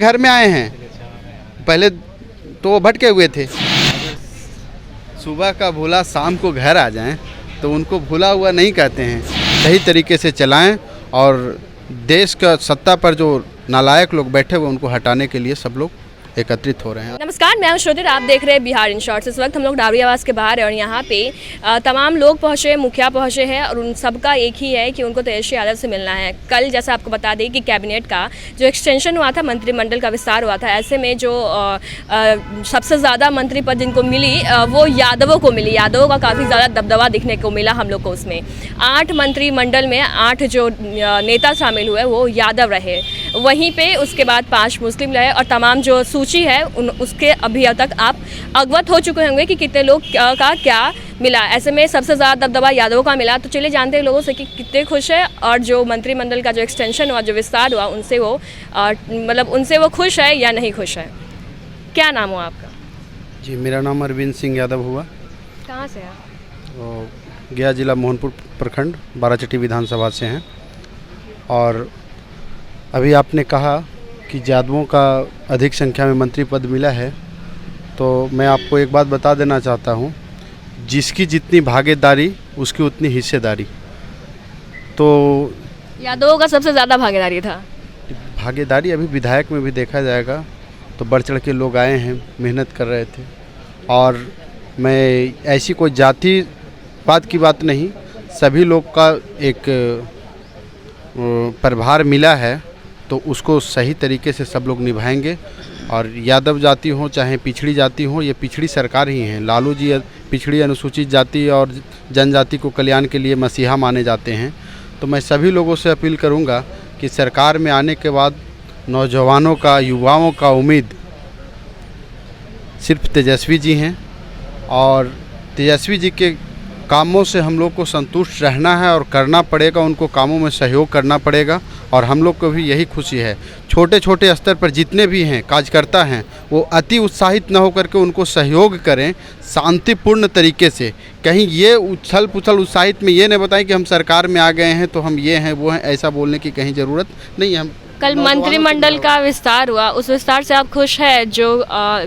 घर में आए हैं, पहले तो वो भटके हुए थे। सुबह का भूला शाम को घर आ जाएं तो उनको भूला हुआ नहीं कहते हैं। सही तरीके से चलाएं और देश का सत्ता पर जो नालायक लोग बैठे हुए उनको हटाने के लिए सब लोग एकत्रित हो रहे हैं। नमस्कार, मैं हूं श्रुति, आप देख रहे हैं बिहार इन शॉर्ट्स। इस वक्त हम लोग डाबरी आवास के बाहर है और यहाँ पे तमाम लोग पहुँचे, मुखिया पहुँचे हैं और उन सबका एक ही है कि उनको तेजस्वी यादव से मिलना है। कल जैसा आपको बता दें कि कैबिनेट का जो एक्सटेंशन हुआ था, मंत्रिमंडल का विस्तार हुआ था, ऐसे में जो सबसे ज़्यादा मंत्री पद जिनको मिली वो यादवों को मिली। यादवों का काफ़ी ज़्यादा दबदबा दिखने को मिला हम लोग को। उसमें 8 मंत्रिमंडल में 8 जो नेता शामिल हुए वो यादव रहे। वहीं पे उसके बाद 5 मुस्लिम रहे और तमाम जो सूची है उसके अभी तक आप अवगत हो चुके होंगे कि कितने लोग का क्या मिला। ऐसे में सबसे ज़्यादा दबदबा यादवों का मिला। तो चलिए जानते हैं लोगों से कि कितने खुश है और जो मंत्रिमंडल का जो एक्सटेंशन हुआ, जो विस्तार हुआ, उनसे वो उनसे वो खुश है या नहीं खुश है। क्या नाम हुआ आपका? जी, मेरा नाम अरविंद सिंह यादव हुआ। कहाँ से आप? गया जिला मोहनपुर प्रखंड बाराचट्टी विधानसभा से हैं। और अभी आपने कहा कि यादवों का अधिक संख्या में मंत्री पद मिला है, तो मैं आपको एक बात बता देना चाहता हूँ, जिसकी जितनी भागीदारी उसकी उतनी हिस्सेदारी। तो यादवों का सबसे ज़्यादा भागीदारी था। भागीदारी अभी विधायक में भी देखा जाएगा तो बढ़ चढ़ के लोग आए हैं, मेहनत कर रहे थे। और मैं ऐसी कोई जाति बात की बात नहीं, सभी लोग का एक प्रभार मिला है तो उसको सही तरीके से सब लोग निभाएंगे। और यादव जाति हो चाहे पिछड़ी जाति हो, ये पिछड़ी सरकार ही है। लालू जी पिछड़ी अनुसूचित जाति और जनजाति को कल्याण के लिए मसीहा माने जाते हैं। तो मैं सभी लोगों से अपील करूंगा कि सरकार में आने के बाद नौजवानों का, युवाओं का उम्मीद सिर्फ तेजस्वी जी हैं और तेजस्वी जी के कामों से हम लोग को संतुष्ट रहना है और करना पड़ेगा, उनको कामों में सहयोग करना पड़ेगा। और हम लोग को भी यही खुशी है, छोटे छोटे स्तर पर जितने भी हैं कार्यकर्ता हैं वो अति उत्साहित न होकर के उनको सहयोग करें शांतिपूर्ण तरीके से। कहीं ये उछल पुछल उत्साहित में ये नहीं बताएं कि हम सरकार में आ गए हैं तो हम ये हैं वो हैं, ऐसा बोलने की कहीं ज़रूरत नहीं है। हम कल मंत्रिमंडल का विस्तार हुआ, उस विस्तार से आप खुश है? जो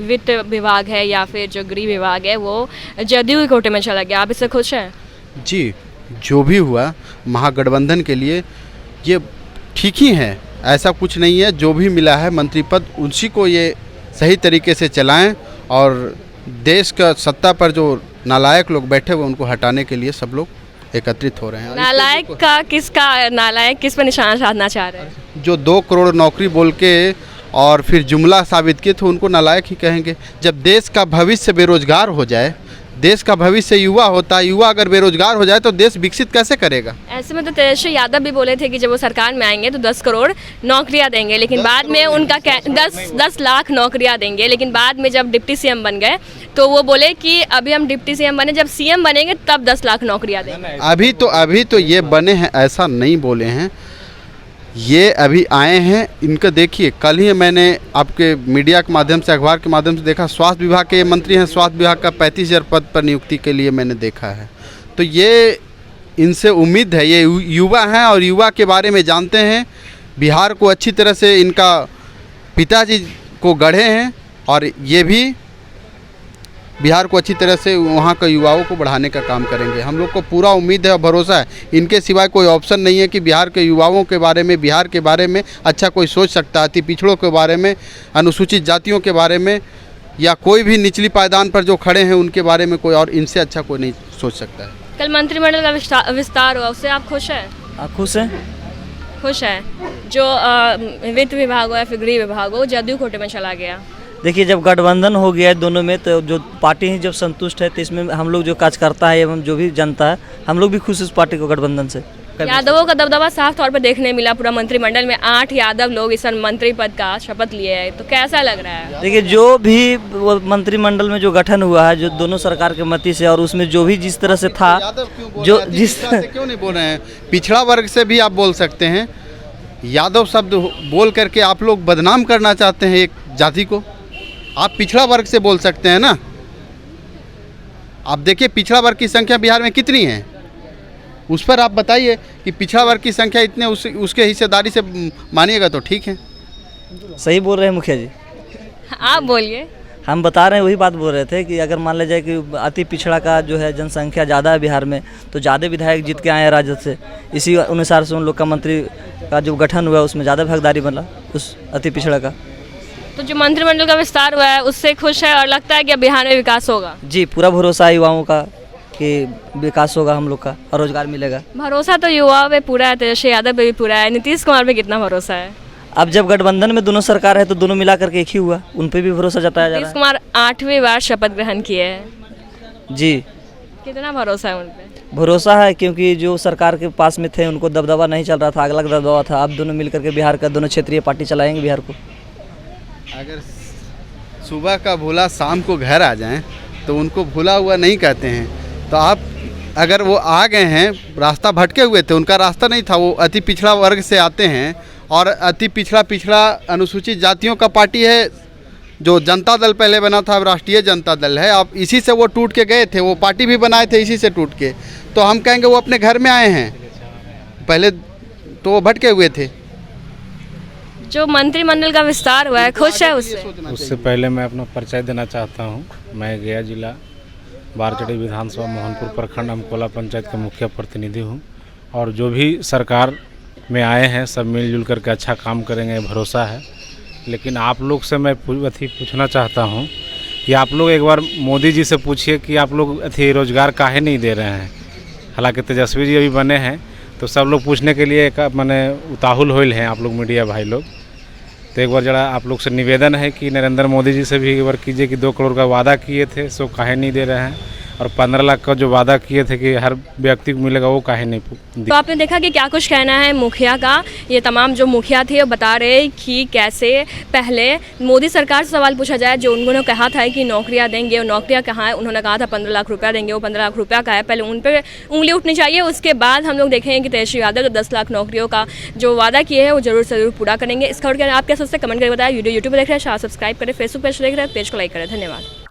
वित्त विभाग है या फिर जो गृह विभाग है वो जदयू के कोटे में चला गया, आप इससे खुश हैं? जी, जो भी हुआ महागठबंधन के लिए ये ठीक ही है, ऐसा कुछ नहीं है। जो भी मिला है मंत्री पद उसी को ये सही तरीके से चलाएं और देश का सत्ता पर जो नालायक लोग बैठे हुए उनको हटाने के लिए सब लोग एकत्रित हो रहे हैं। नालायक किस पर निशाना साधना चाह रहे हैं? जो 2 करोड़ नौकरी बोल के और फिर जुमला साबित किए थे उनको नालायक ही कहेंगे। जब देश का भविष्य बेरोजगार हो जाए, देश का भविष्य युवा होता है, युवा अगर बेरोजगार हो जाए तो देश विकसित कैसे करेगा? ऐसे में तो तेजस्वी यादव भी बोले थे कि जब वो सरकार में आएंगे तो 10 करोड़ नौकरियां देंगे, लेकिन बाद में उनका 10 लाख नौकरियां देंगे। लेकिन बाद में जब डिप्टी सीएम बन गए तो वो बोले कि अभी हम डिप्टी सीएम बने, जब सीएम बनेंगे तब 10 लाख नौकरियां देंगे। अभी तो ये बने हैं, ऐसा नहीं बोले हैं। ये अभी आए हैं, इनका देखिए, कल ही मैंने आपके मीडिया के माध्यम से, अखबार के माध्यम से देखा, स्वास्थ्य विभाग के ये मंत्री हैं। स्वास्थ्य विभाग का 35,000 पद पर नियुक्ति के लिए मैंने देखा है। तो ये इनसे उम्मीद है, ये युवा हैं और युवा के बारे में जानते हैं। बिहार को अच्छी तरह से इनका पिताजी को गढ़े हैं और ये भी बिहार को अच्छी तरह से वहाँ के युवाओं को बढ़ाने का काम करेंगे। हम लोग को पूरा उम्मीद है और भरोसा है, इनके सिवाय कोई ऑप्शन नहीं है कि बिहार के युवाओं के बारे में, बिहार के बारे में अच्छा कोई सोच सकता है। अति पिछड़ों के बारे में, अनुसूचित जातियों के बारे में या कोई भी निचली पायदान पर जो खड़े हैं उनके बारे में कोई और इनसे अच्छा कोई नहीं सोच सकता है। कल मंत्रिमंडल का विस्तार हुआ, उससे आप खुश हैं? खुश हैं। खुश हैं। जो वित्त विभाग हो या फिर गृह विभाग हो, जदयू कोटे में चला गया। देखिए, जब गठबंधन हो गया है दोनों में तो जो पार्टी ही जब संतुष्ट है तो इसमें हम लोग जो कार्यकर्ता है एवं जो भी जनता है, हम लोग भी खुश इस पार्टी को गठबंधन से। यादवों का दबदबा साफ तौर पर देखने मिला। पूरा मंत्रिमंडल में 8 यादव लोग इस मंत्री पद का शपथ लिए हैं, तो कैसा लग रहा है? देखिए, जो भी मंत्रिमंडल में जो गठन हुआ है, जो दोनों सरकार के मति से, और उसमें जो भी जिस तरह से था, जो जिस क्यों नहीं बोल रहे हैं, पिछड़ा वर्ग से भी आप बोल सकते हैं। यादव शब्द बोल करके आप लोग बदनाम करना चाहते हैं एक जाति को। आप पिछड़ा वर्ग से बोल सकते हैं ना। आप देखिए पिछड़ा वर्ग की संख्या बिहार में कितनी है, उस पर आप बताइए कि पिछड़ा वर्ग की संख्या इतने उसके हिस्सेदारी से मानिएगा तो ठीक है। सही बोल रहे हैं मुखिया जी। आप बोलिए। हम बता रहे हैं, वही बात बोल रहे थे कि अगर मान लिया जाए कि अति पिछड़ा का जो है जनसंख्या ज़्यादा है बिहार में, तो ज़्यादा विधायक जीत के आए हैं राजद से, इसी अनुसार से उन लोग का मंत्री का जो गठन हुआ है उसमें ज़्यादा भागीदारी बना उस अति पिछड़ा का। तो जो मंत्रिमंडल का विस्तार हुआ है उससे खुश है और लगता है कि अब बिहार में विकास होगा। जी, पूरा भरोसा है युवाओं का कि विकास होगा हम लोग का और रोजगार मिलेगा। भरोसा तो युवाओं पे पूरा है, तेजस्वी यादव पे भी पूरा है, नीतीश कुमार पे कितना भरोसा है? अब जब गठबंधन में दोनों सरकार है तो दोनों मिला करके एक ही हुआ, उन पे भी भरोसा जताया जा रहा नीतीश कुमार 8वीं बार शपथ ग्रहण किए हैं, है। जी, कितना भरोसा है उन पे? भरोसा है, क्योंकि जो सरकार के पास में थे उनको दबदबा नहीं चल रहा था, अलग दबदबा था। अब दोनों मिल करके बिहार का, दोनों क्षेत्रीय पार्टी चलाएंगे बिहार को। अगर सुबह का भूला शाम को घर आ जाएं तो उनको भूला हुआ नहीं कहते हैं। तो आप अगर वो आ गए हैं, रास्ता भटके हुए थे, उनका रास्ता नहीं था, वो अति पिछड़ा वर्ग से आते हैं और अति पिछड़ा अनुसूचित जातियों का पार्टी है। जो जनता दल पहले बना था, अब राष्ट्रीय जनता दल है। अब इसी से वो टूट के गए थे, वो पार्टी भी बनाए थे इसी से टूट के। तो हम कहेंगे वो अपने घर में आए हैं, पहले तो वो भटके हुए थे। जो मंत्रिमंडल का विस्तार हुआ है, खुश है उससे? उससे पहले मैं अपना परिचय देना चाहता हूँ। मैं गया जिला बारचड़ी विधानसभा मोहनपुर प्रखंड अमकोला पंचायत का मुखिया प्रतिनिधि हूँ। और जो भी सरकार में आए हैं सब मिलजुल करके अच्छा काम करेंगे, भरोसा है। लेकिन आप लोग से मैं पूछना चाहता हूँ कि आप लोग एक बार मोदी जी से पूछिए कि आप लोग रोजगार काहे नहीं दे रहे हैं। हालांकि तेजस्वी जी अभी बने हैं तो सब लोग पूछने के लिए मैंने उताहुल होइल हैं आप लोग मीडिया भाई लोग। तो एक बार जरा आप लोग से निवेदन है कि नरेंद्र मोदी जी से भी एक बार कीजिए कि 2 करोड़ का वादा किए थे सो काहे नहीं दे रहे हैं, और 15 लाख का जो वादा किए थे कि हर व्यक्ति को मिलेगा वो काहे नहीं। तो आपने देखा कि क्या कुछ कहना है मुखिया का। ये तमाम जो मुखिया थे वो बता रहे कि कैसे पहले मोदी सरकार से सवाल पूछा जाए, जो उन्होंने कहा था कि नौकरियां देंगे, और नौकरियां कहाँ है, उन्होंने कहा था 15 लाख रुपया देंगे, वो 15 लाख रुपया का है, पहले उन पर उंगली उठनी चाहिए। उसके बाद हम लोग देखेंगे कि तेजस्वी यादव जो 10 लाख नौकरियों का जो वादा किए हैं वो जरूर से जरूर पूरा करेंगे। इस खबर के आप क्या सोचते हैं कमेंट करके बताया। वीडियो यूट्यूब पर देख रहे हैं, सब्सक्राइब करें, फेसबुक पेज देख रहे हैं, पेज को लाइक करें। धन्यवाद।